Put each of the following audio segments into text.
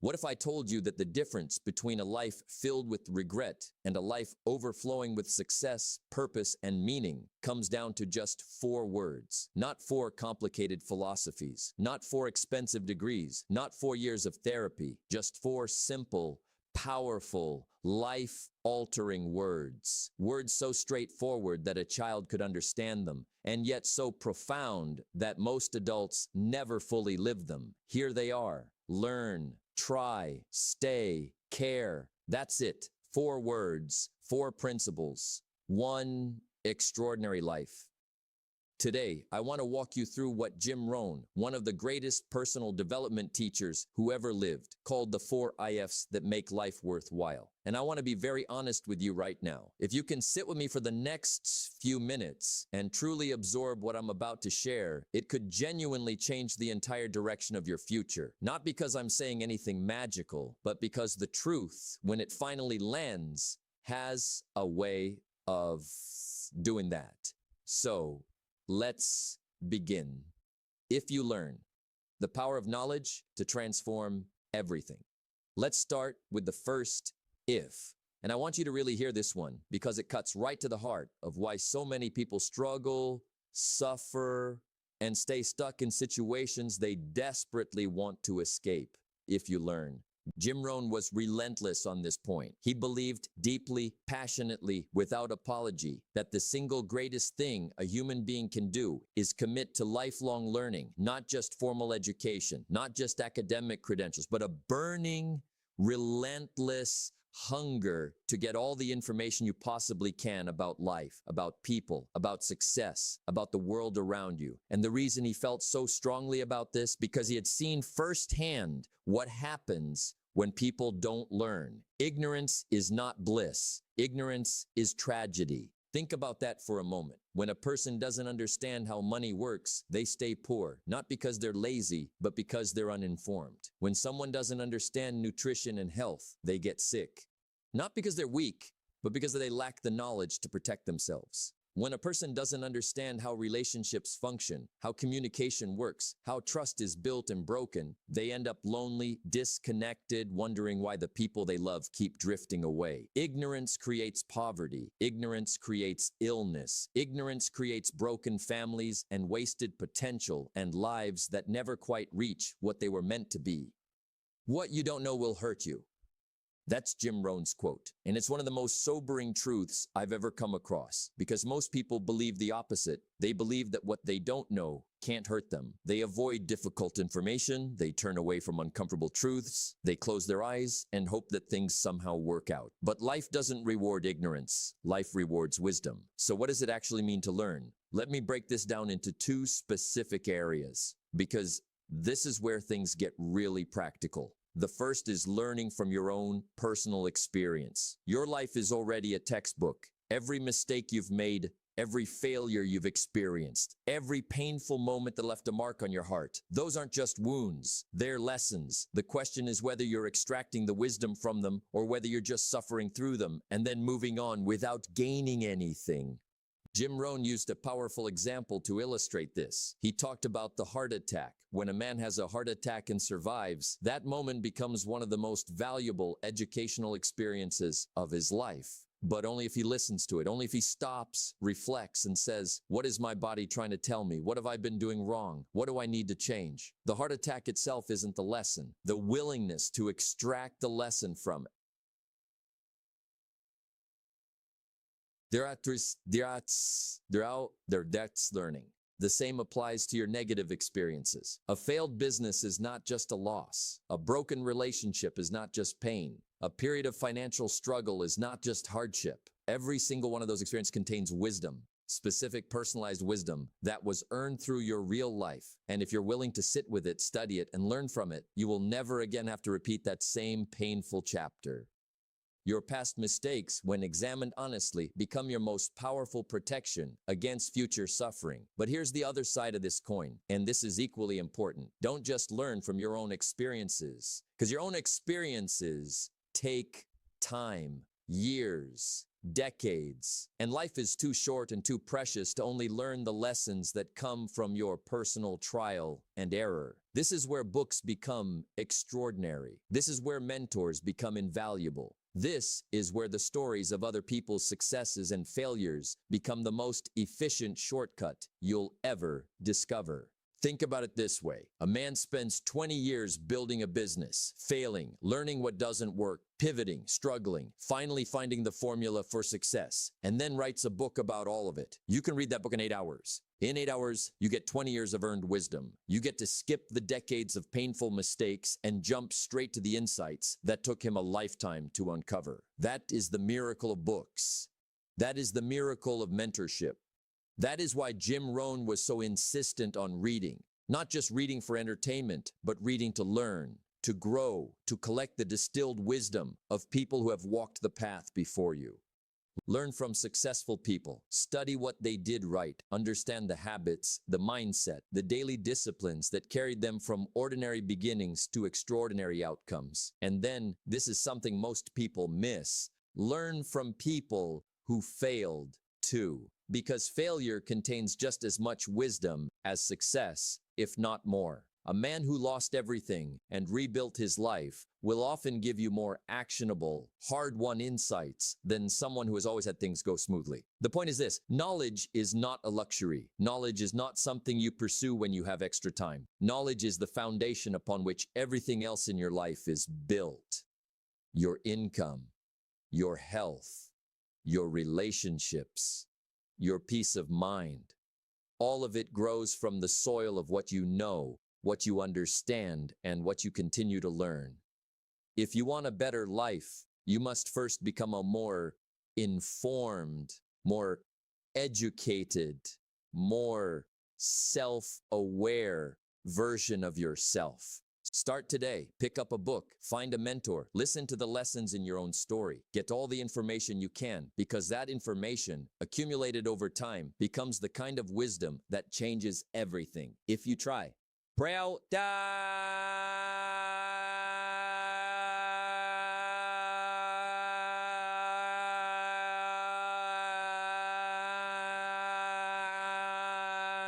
What if I told you that the difference between a life filled with regret and a life overflowing with success, purpose, and meaning comes down to just 4 words? Not 4 complicated philosophies, not 4 expensive degrees, not 4 years of therapy, just 4 simple, powerful, life-altering words. Words so straightforward that a child could understand them, and yet so profound that most adults never fully live them. Here they are. Learn, try, stay, care. That's it. 4 words, 4 principles, 1 extraordinary life. Today, I want to walk you through what Jim Rohn, one of the greatest personal development teachers who ever lived, called the 4 IFs that make life worthwhile. And I want to be very honest with you right now. If you can sit with me for the next few minutes and truly absorb what I'm about to share, it could genuinely change the entire direction of your future. Not because I'm saying anything magical, but because the truth, when it finally lands, has a way of doing that. So, let's begin. If you learn, the power of knowledge to transform everything. Let's start with the first if. And I want you to really hear this one because it cuts right to the heart of why so many people struggle, suffer, and stay stuck in situations they desperately want to escape. If you learn. Jim Rohn was relentless on this point. He believed deeply, passionately, without apology, that the single greatest thing a human being can do is commit to lifelong learning, not just formal education, not just academic credentials, but a burning, relentless hunger to get all the information you possibly can about life, about people, about success, about the world around you. And the reason he felt so strongly about this, because he had seen firsthand what happens when people don't learn. Ignorance is not bliss. Ignorance is tragedy. Think about that for a moment. When a person doesn't understand how money works, they stay poor, not because they're lazy, but because they're uninformed. When someone doesn't understand nutrition and health, they get sick. Not because they're weak, but because they lack the knowledge to protect themselves. When a person doesn't understand how relationships function, how communication works, how trust is built and broken, they end up lonely, disconnected, wondering why the people they love keep drifting away. Ignorance creates poverty. Ignorance creates illness. Ignorance creates broken families and wasted potential and lives that never quite reach what they were meant to be. What you don't know will hurt you. That's Jim Rohn's quote. And it's one of the most sobering truths I've ever come across, because most people believe the opposite. They believe that what they don't know can't hurt them. They avoid difficult information, they turn away from uncomfortable truths, they close their eyes and hope that things somehow work out. But life doesn't reward ignorance, life rewards wisdom. So what does it actually mean to learn? Let me break this down into 2 specific areas, because this is where things get really practical. The first is learning from your own personal experience. Your life is already a textbook. Every mistake you've made, every failure you've experienced, every painful moment that left a mark on your heart, those aren't just wounds, they're lessons. The question is whether you're extracting the wisdom from them or whether you're just suffering through them and then moving on without gaining anything. Jim Rohn used a powerful example to illustrate this. He talked about the heart attack. When a man has a heart attack and survives, that moment becomes one of the most valuable educational experiences of his life. But only if he listens to it, only if he stops, reflects, and says, what is my body trying to tell me? What have I been doing wrong? What do I need to change? The heart attack itself isn't the lesson. The willingness to extract the lesson from it. That's learning. The same applies to your negative experiences. A failed business is not just a loss. A broken relationship is not just pain. A period of financial struggle is not just hardship. Every single one of those experiences contains wisdom, specific personalized wisdom that was earned through your real life. And if you're willing to sit with it, study it, and learn from it, you will never again have to repeat that same painful chapter. Your past mistakes, when examined honestly, become your most powerful protection against future suffering. But here's the other side of this coin, and this is equally important. Don't just learn from your own experiences, because your own experiences take time, years, decades. And life is too short and too precious to only learn the lessons that come from your personal trial and error. This is where books become extraordinary. This is where mentors become invaluable. This is where the stories of other people's successes and failures become the most efficient shortcut you'll ever discover. Think about it this way. A man spends 20 years building a business, failing, learning what doesn't work, pivoting, struggling, finally finding the formula for success, and then writes a book about all of it. You can read that book in 8 hours. In 8 hours, you get 20 years of earned wisdom. You get to skip the decades of painful mistakes and jump straight to the insights that took him a lifetime to uncover. That is the miracle of books. That is the miracle of mentorship. That is why Jim Rohn was so insistent on reading. Not just reading for entertainment, but reading to learn, to grow, to collect the distilled wisdom of people who have walked the path before you. Learn from successful people. Study what they did right. Understand the habits, the mindset, the daily disciplines that carried them from ordinary beginnings to extraordinary outcomes. And then, this is something most people miss. Learn from people who failed too. Because failure contains just as much wisdom as success, if not more. A man who lost everything and rebuilt his life will often give you more actionable, hard-won insights than someone who has always had things go smoothly. The point is this: knowledge is not a luxury. Knowledge is not something you pursue when you have extra time. Knowledge is the foundation upon which everything else in your life is built. Your income, your health, your relationships, your peace of mind. All of it grows from the soil of what you know, what you understand, and what you continue to learn. If you want a better life, you must first become a more informed, more educated, more self-aware version of yourself. Start today. Pick up a book, find a mentor, listen to the lessons in your own story. Get all the information you can, because that information, accumulated over time, becomes the kind of wisdom that changes everything. If you try.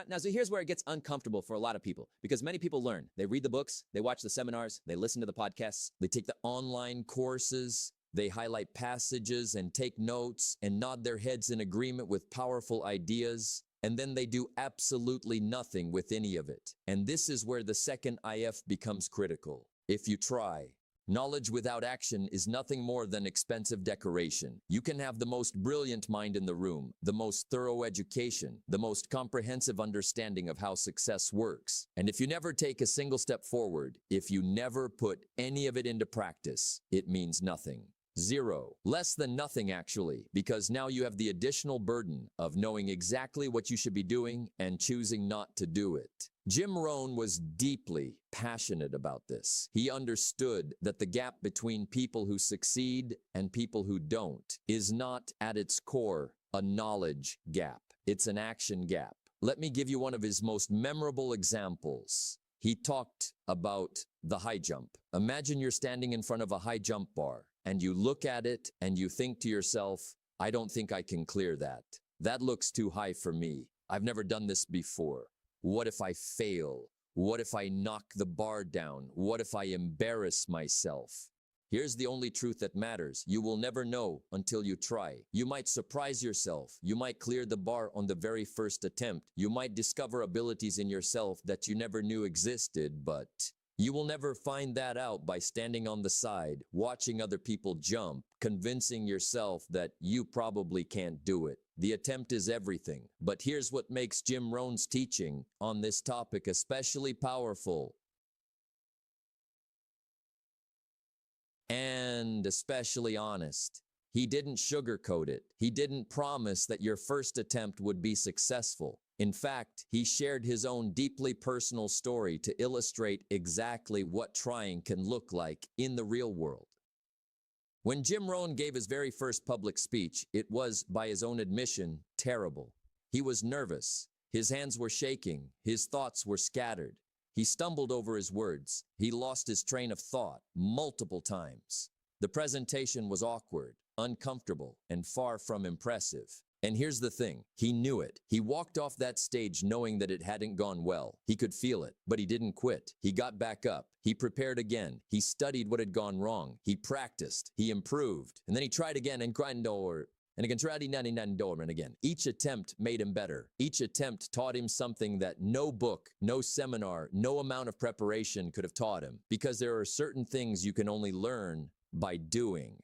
Now, so here's where it gets uncomfortable for a lot of people, because many people learn. They read the books, they watch the seminars, they listen to the podcasts, They take the online courses, they highlight passages and take notes and nod their heads in agreement with powerful ideas, and then they do absolutely nothing with any of it. And this is where the second IF becomes critical. If you try. Knowledge without action is nothing more than expensive decoration. You can have the most brilliant mind in the room, the most thorough education, the most comprehensive understanding of how success works. And if you never take a single step forward, if you never put any of it into practice, it means nothing. Zero. Less than nothing, actually, because now you have the additional burden of knowing exactly what you should be doing and choosing not to do it. Jim Rohn was deeply passionate about this. He understood that the gap between people who succeed and people who don't is not, at its core, a knowledge gap. It's an action gap. Let me give you one of his most memorable examples. He talked about the high jump. Imagine you're standing in front of a high jump bar, and you look at it and you think to yourself, I don't think I can clear that. That looks too high for me. I've never done this before. What if I fail? What if I knock the bar down? What if I embarrass myself? Here's the only truth that matters. You will never know until you try. You might surprise yourself. You might clear the bar on the very first attempt. You might discover abilities in yourself that you never knew existed, but you will never find that out by standing on the side, watching other people jump, convincing yourself that you probably can't do it. The attempt is everything. But here's what makes Jim Rohn's teaching on this topic especially powerful and especially honest. He didn't sugarcoat it. He didn't promise that your first attempt would be successful. In fact, he shared his own deeply personal story to illustrate exactly what trying can look like in the real world. When Jim Rohn gave his very first public speech, it was, by his own admission, terrible. He was nervous. His hands were shaking. His thoughts were scattered. He stumbled over his words. He lost his train of thought multiple times. The presentation was awkward. uncomfortable, and far from impressive. And here's the thing, he knew it. He walked off that stage knowing that it hadn't gone well. He could feel it, but he didn't quit. He got back up. He prepared again. He studied what had gone wrong. He practiced. He improved. And then he tried again and again, tried and again. Each attempt made him better. Each attempt taught him something that no book, no seminar, no amount of preparation could have taught him. Because there are certain things you can only learn by doing.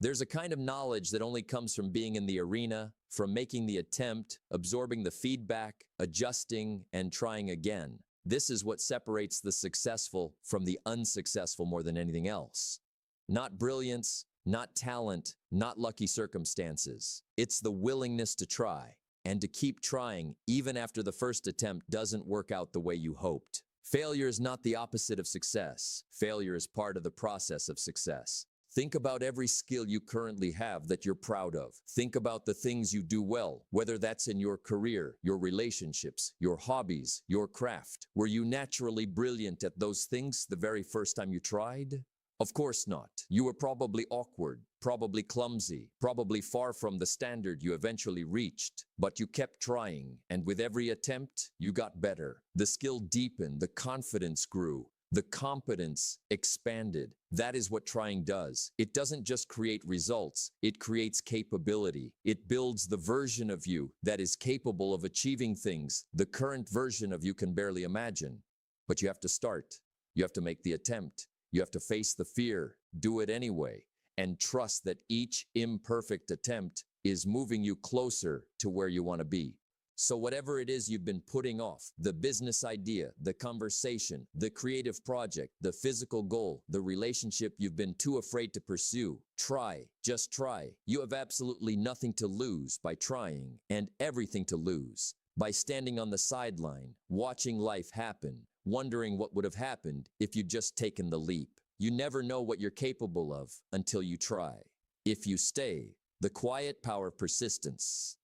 There's a kind of knowledge that only comes from being in the arena, from making the attempt, absorbing the feedback, adjusting, and trying again. This is what separates the successful from the unsuccessful more than anything else. Not brilliance, not talent, not lucky circumstances. It's the willingness to try, and to keep trying even after the first attempt doesn't work out the way you hoped. Failure is not the opposite of success. Failure is part of the process of success. Think about every skill you currently have that you're proud of. Think about the things you do well, whether that's in your career, your relationships, your hobbies, your craft. Were you naturally brilliant at those things the very first time you tried? Of course not. You were probably awkward, probably clumsy, probably far from the standard you eventually reached. But you kept trying, and with every attempt, you got better. The skill deepened, the confidence grew. The competence expanded. That is what trying does. It doesn't just create results, it creates capability. It builds the version of you that is capable of achieving things the current version of you can barely imagine. But you have to start. You have to make the attempt. You have to face the fear, do it anyway, and trust that each imperfect attempt is moving you closer to where you want to be. So whatever it is you've been putting off, the business idea, the conversation, the creative project, the physical goal, the relationship you've been too afraid to pursue, try, just try. You have absolutely nothing to lose by trying, and everything to lose by standing on the sideline, watching life happen, wondering what would have happened if you'd just taken the leap. You never know what you're capable of until you try. If you stay, the quiet power of persistence.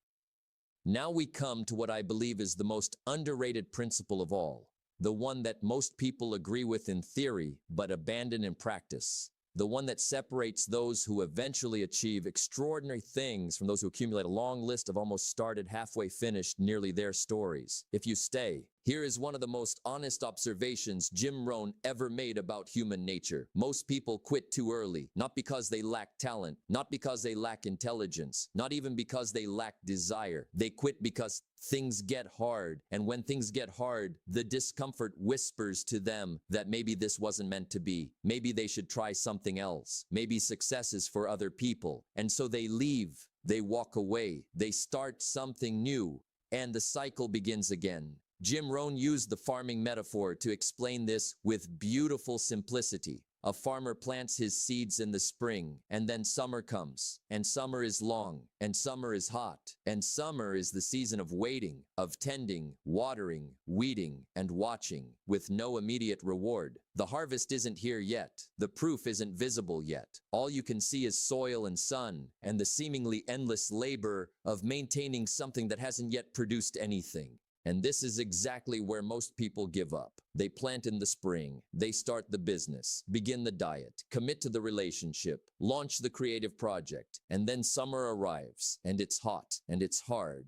Now we come to what I believe is the most underrated principle of all, the one that most people agree with in theory but abandon in practice, the one that separates those who eventually achieve extraordinary things from those who accumulate a long list of almost started, halfway finished, nearly there stories. If you stay, here is one of the most honest observations Jim Rohn ever made about human nature. Most people quit too early, not because they lack talent, not because they lack intelligence, not even because they lack desire. They quit because things get hard, and when things get hard, the discomfort whispers to them that maybe this wasn't meant to be. Maybe they should try something else. Maybe success is for other people. And so they leave, they walk away, they start something new, and the cycle begins again. Jim Rohn used the farming metaphor to explain this with beautiful simplicity. A farmer plants his seeds in the spring, and then summer comes, and summer is long, and summer is hot, and summer is the season of waiting, of tending, watering, weeding, and watching, with no immediate reward. The harvest isn't here yet. The proof isn't visible yet. All you can see is soil and sun, and the seemingly endless labor of maintaining something that hasn't yet produced anything. And this is exactly where most people give up. They plant in the spring, they start the business, begin the diet, commit to the relationship, launch the creative project, and then summer arrives, and it's hot, and it's hard,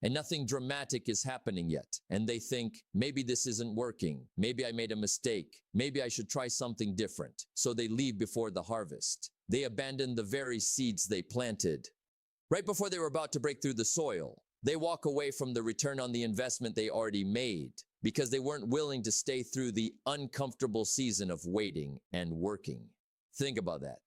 and nothing dramatic is happening yet. And they think, maybe this isn't working, maybe I made a mistake, maybe I should try something different. So they leave before the harvest. They abandon the very seeds they planted. Right before they were about to break through the soil, they walk away from the return on the investment they already made because they weren't willing to stay through the uncomfortable season of waiting and working. Think about that.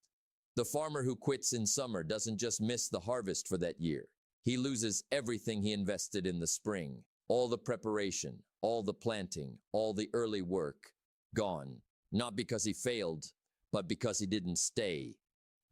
The farmer who quits in summer doesn't just miss the harvest for that year. He loses everything he invested in the spring. All the preparation, all the planting, all the early work, gone. Not because he failed, but because he didn't stay.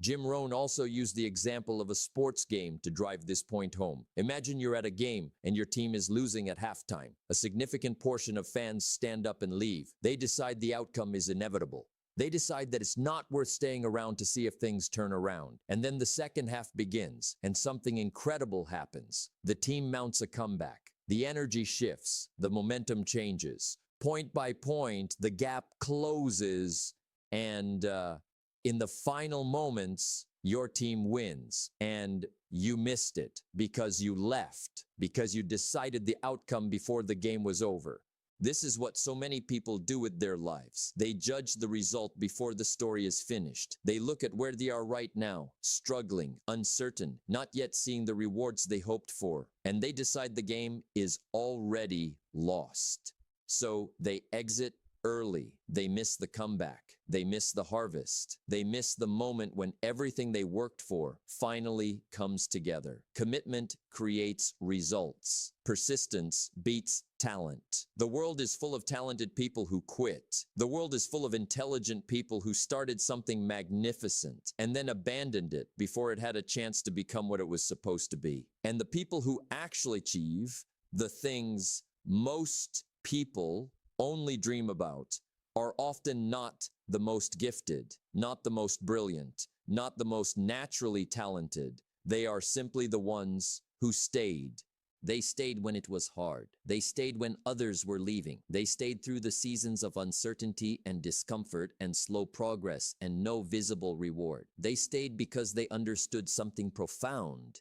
Jim Rohn also used the example of a sports game to drive this point home. Imagine you're at a game and your team is losing at halftime. A significant portion of fans stand up and leave. They decide the outcome is inevitable. They decide that it's not worth staying around to see if things turn around. And then the second half begins, and something incredible happens. The team mounts a comeback. The energy shifts. The momentum changes. Point by point, the gap closes, and in the final moments, your team wins, and you missed it because you left, because you decided the outcome before the game was over. This is what so many people do with their lives. They judge the result before the story is finished. They look at where they are right now, struggling, uncertain, not yet seeing the rewards they hoped for, and they decide the game is already lost. So they exit early. They miss the comeback. They miss the harvest. They miss the moment when everything they worked for finally comes together. Commitment creates results. Persistence beats talent. The world is full of talented people who quit. The world is full of intelligent people who started something magnificent and then abandoned it before it had a chance to become what it was supposed to be. And the people who actually achieve the things most people only dream about are often not the most gifted, not the most brilliant, not the most naturally talented. They are simply the ones who stayed. They stayed when it was hard. They stayed when others were leaving. They stayed through the seasons of uncertainty and discomfort and slow progress and no visible reward. They stayed because they understood something profound,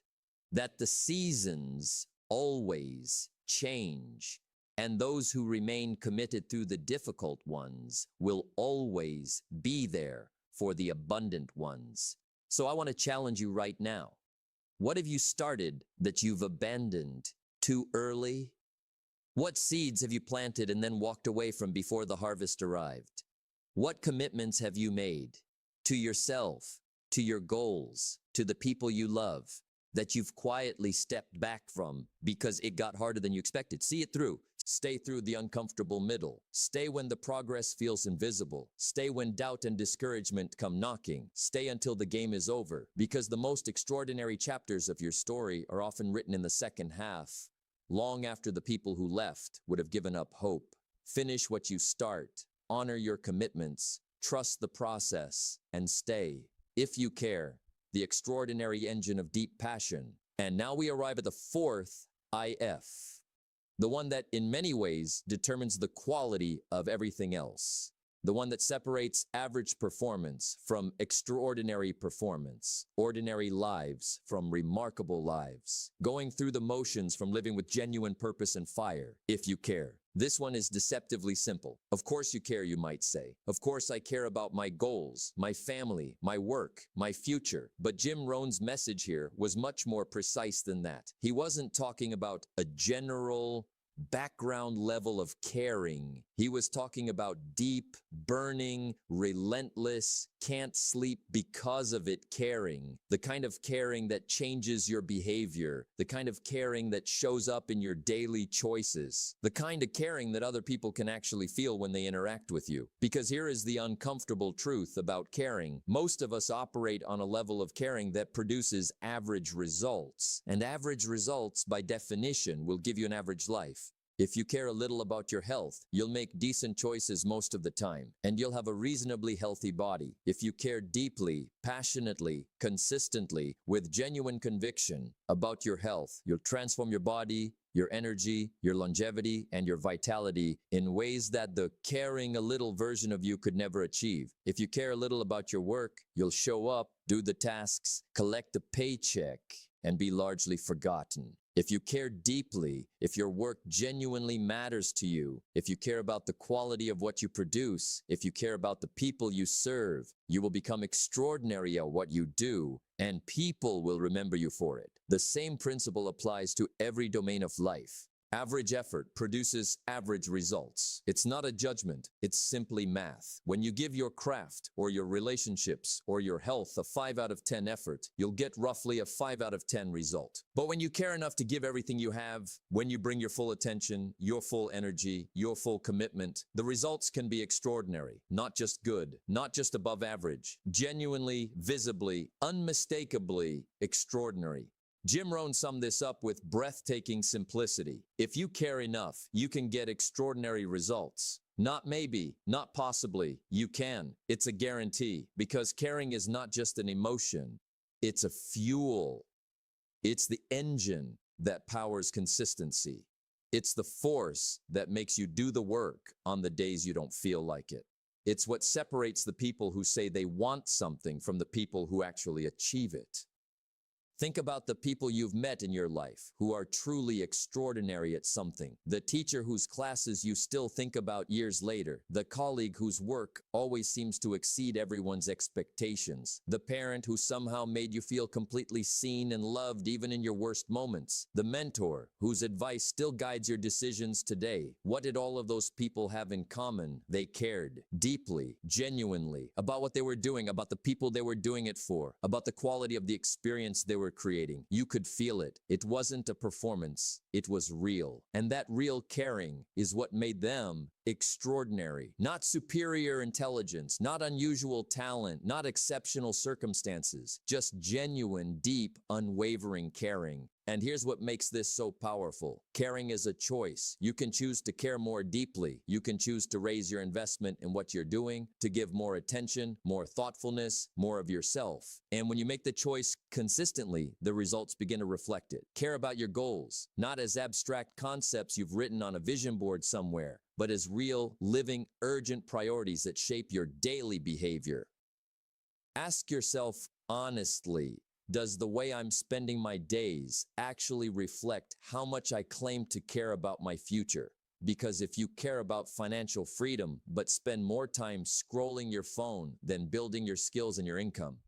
that the seasons always change. And those who remain committed through the difficult ones will always be there for the abundant ones. So I want to challenge you right now. What have you started that you've abandoned too early? What seeds have you planted and then walked away from before the harvest arrived? What commitments have you made to yourself, to your goals, to the people you love, that you've quietly stepped back from because it got harder than you expected? See it through. Stay through the uncomfortable middle. Stay when the progress feels invisible. Stay when doubt and discouragement come knocking. Stay until the game is over, because the most extraordinary chapters of your story are often written in the second half, long after the people who left would have given up hope. Finish what you start. Honor your commitments. Trust the process and stay. If you care, the extraordinary engine of deep passion. And now we arrive at the fourth IF. The one that in many ways determines the quality of everything else. The one that separates average performance from extraordinary performance. Ordinary lives from remarkable lives. Going through the motions from living with genuine purpose and fire, if you care. This one is deceptively simple. Of course you care, you might say. Of course I care about my goals, my family, my work, my future. But Jim Rohn's message here was much more precise than that. He wasn't talking about a general background level of caring. He was talking about deep, burning, relentless, can't sleep because of it caring. The kind of caring that changes your behavior. The kind of caring that shows up in your daily choices. The kind of caring that other people can actually feel when they interact with you. Because here is the uncomfortable truth about caring. Most of us operate on a level of caring that produces average results. And average results, by definition, will give you an average life. If you care a little about your health, you'll make decent choices most of the time, and you'll have a reasonably healthy body. If you care deeply, passionately, consistently, with genuine conviction about your health, you'll transform your body, your energy, your longevity, and your vitality in ways that the caring a little version of you could never achieve. If you care a little about your work, you'll show up, do the tasks, collect a paycheck, and be largely forgotten. If you care deeply, if your work genuinely matters to you, if you care about the quality of what you produce, if you care about the people you serve, you will become extraordinary at what you do, and people will remember you for it. The same principle applies to every domain of life. Average effort produces average results. It's not a judgment, it's simply math. When you give your craft or your relationships or your health a 5 out of 10 effort, you'll get roughly a 5 out of 10 result. But when you care enough to give everything you have, when you bring your full attention, your full energy, your full commitment, the results can be extraordinary, not just good, not just above average, genuinely, visibly, unmistakably extraordinary. Jim Rohn summed this up with breathtaking simplicity. If you care enough, you can get extraordinary results. Not maybe, not possibly, you can. It's a guarantee, because caring is not just an emotion, it's a fuel. It's the engine that powers consistency. It's the force that makes you do the work on the days you don't feel like it. It's what separates the people who say they want something from the people who actually achieve it. Think about the people you've met in your life who are truly extraordinary at something. The teacher whose classes you still think about years later. The colleague whose work always seems to exceed everyone's expectations. The parent who somehow made you feel completely seen and loved even in your worst moments. The mentor whose advice still guides your decisions today. What did all of those people have in common? They cared deeply, genuinely about what they were doing, about the people they were doing it for, about the quality of the experience they were creating. You could feel it. It wasn't a performance. It was real. And that real caring is what made them extraordinary. Not superior intelligence, not unusual talent, not exceptional circumstances, just genuine, deep, unwavering caring. And here's what makes this so powerful. Caring is a choice. You can choose to care more deeply. You can choose to raise your investment in what you're doing, to give more attention, more thoughtfulness, more of yourself. And when you make the choice consistently, the results begin to reflect it. Care about your goals, not as abstract concepts you've written on a vision board somewhere, but as real, living, urgent priorities that shape your daily behavior. Ask yourself honestly, does the way I'm spending my days actually reflect how much I claim to care about my future? Because if you care about financial freedom, but spend more time scrolling your phone than building your skills and your income.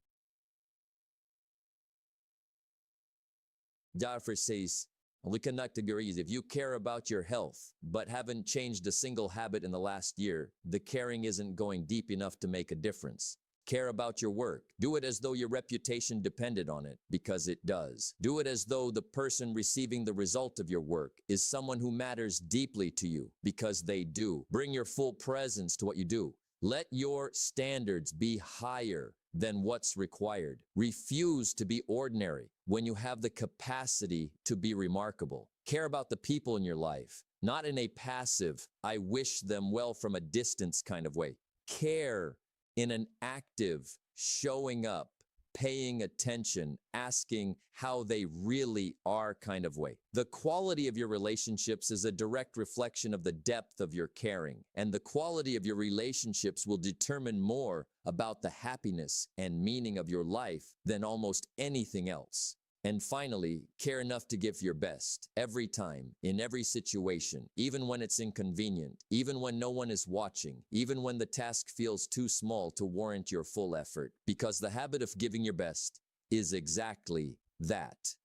Därför says, we cannot agree if you care about your health, but haven't changed a single habit in the last year, the caring isn't going deep enough to make a difference. Care about your work. Do it as though your reputation depended on it, because it does. Do it as though the person receiving the result of your work is someone who matters deeply to you, because they do. Bring your full presence to what you do. Let your standards be higher than what's required. Refuse to be ordinary when you have the capacity to be remarkable. Care about the people in your life, not in a passive, I wish them well from a distance kind of way. Care in an active, showing up, paying attention, asking how they really are kind of way. The quality of your relationships is a direct reflection of the depth of your caring, and the quality of your relationships will determine more about the happiness and meaning of your life than almost anything else. And finally, care enough to give your best every time, in every situation, even when it's inconvenient, even when no one is watching, even when the task feels too small to warrant your full effort, because the habit of giving your best is exactly that.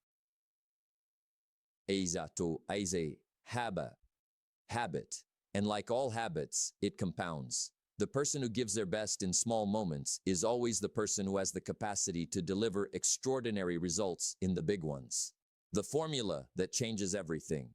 Exato, habit. And like all habits, it compounds. The person who gives their best in small moments is always the person who has the capacity to deliver extraordinary results in the big ones. The formula that changes everything.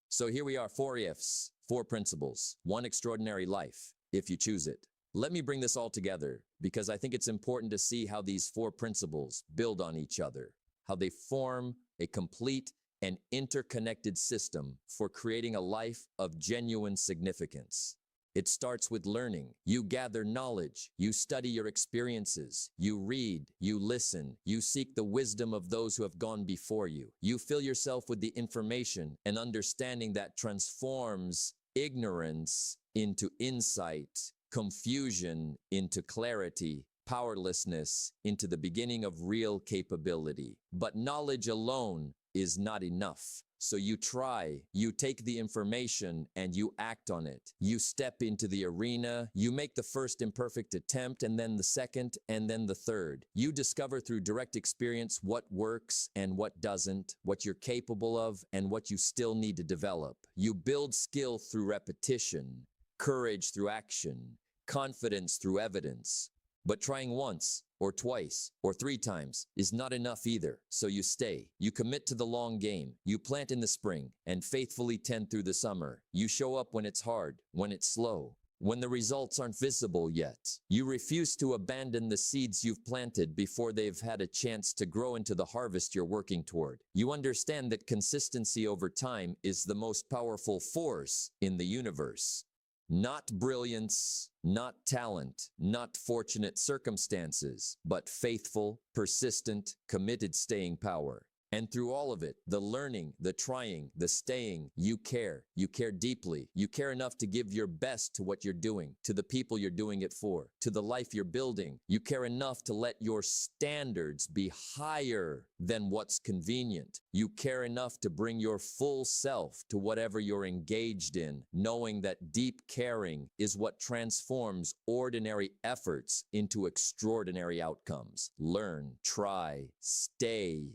So here we are, 4 ifs, 4 principles, 1 extraordinary life, if you choose it. Let me bring this all together, because I think it's important to see how these 4 principles build on each other, how they form a complete and interconnected system for creating a life of genuine significance. It starts with learning. You gather knowledge, you study your experiences, you read, you listen, you seek the wisdom of those who have gone before you. You fill yourself with the information and understanding that transforms ignorance into insight, confusion into clarity, powerlessness into the beginning of real capability. But knowledge alone is not enough. So you try, you take the information and you act on it. You step into the arena, you make the first imperfect attempt and then the second and then the third. You discover through direct experience what works and what doesn't, what you're capable of and what you still need to develop. You build skill through repetition, courage through action, confidence through evidence. But trying once, or twice, or 3 times is not enough either. So you stay. You commit to the long game. You plant in the spring and faithfully tend through the summer. You show up when it's hard, when it's slow, when the results aren't visible yet. You refuse to abandon the seeds you've planted before they've had a chance to grow into the harvest you're working toward. You understand that consistency over time is the most powerful force in the universe. Not brilliance, not talent, not fortunate circumstances, but faithful, persistent, committed staying power. And through all of it, the learning, the trying, the staying, you care. You care deeply. You care enough to give your best to what you're doing, to the people you're doing it for, to the life you're building. You care enough to let your standards be higher than what's convenient. You care enough to bring your full self to whatever you're engaged in, knowing that deep caring is what transforms ordinary efforts into extraordinary outcomes. Learn, try, stay,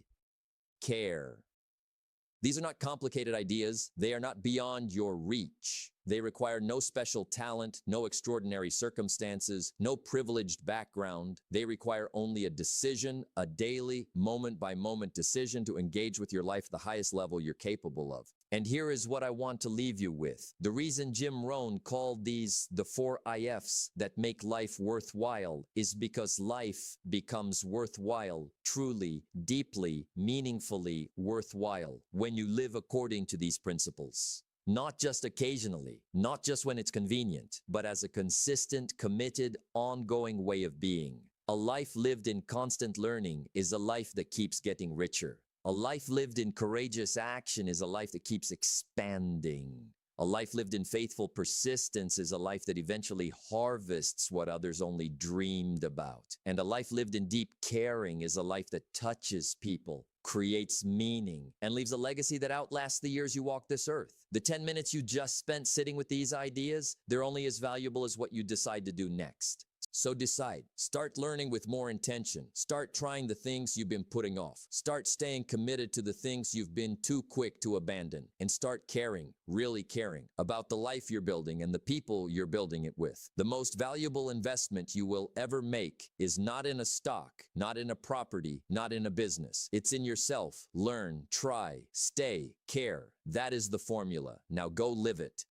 care. These are not complicated ideas. They are not beyond your reach. They require no special talent, no extraordinary circumstances, no privileged background. They require only a decision, a daily, moment-by-moment decision to engage with your life at the highest level you're capable of. And here is what I want to leave you with. The reason Jim Rohn called these the 4 IFs that make life worthwhile is because life becomes worthwhile, truly, deeply, meaningfully worthwhile when you live according to these principles. Not just occasionally, not just when it's convenient, but as a consistent, committed, ongoing way of being. A life lived in constant learning is a life that keeps getting richer. A life lived in courageous action is a life that keeps expanding. A life lived in faithful persistence is a life that eventually harvests what others only dreamed about. And a life lived in deep caring is a life that touches people, creates meaning, and leaves a legacy that outlasts the years you walk this earth. The 10 minutes you just spent sitting with these ideas, they're only as valuable as what you decide to do next. So decide. Start learning with more intention. Start trying the things you've been putting off. Start staying committed to the things you've been too quick to abandon. And start caring, really caring, about the life you're building and the people you're building it with. The most valuable investment you will ever make is not in a stock, not in a property, not in a business. It's in yourself. Learn, try, stay, care. That is the formula. Now go live it.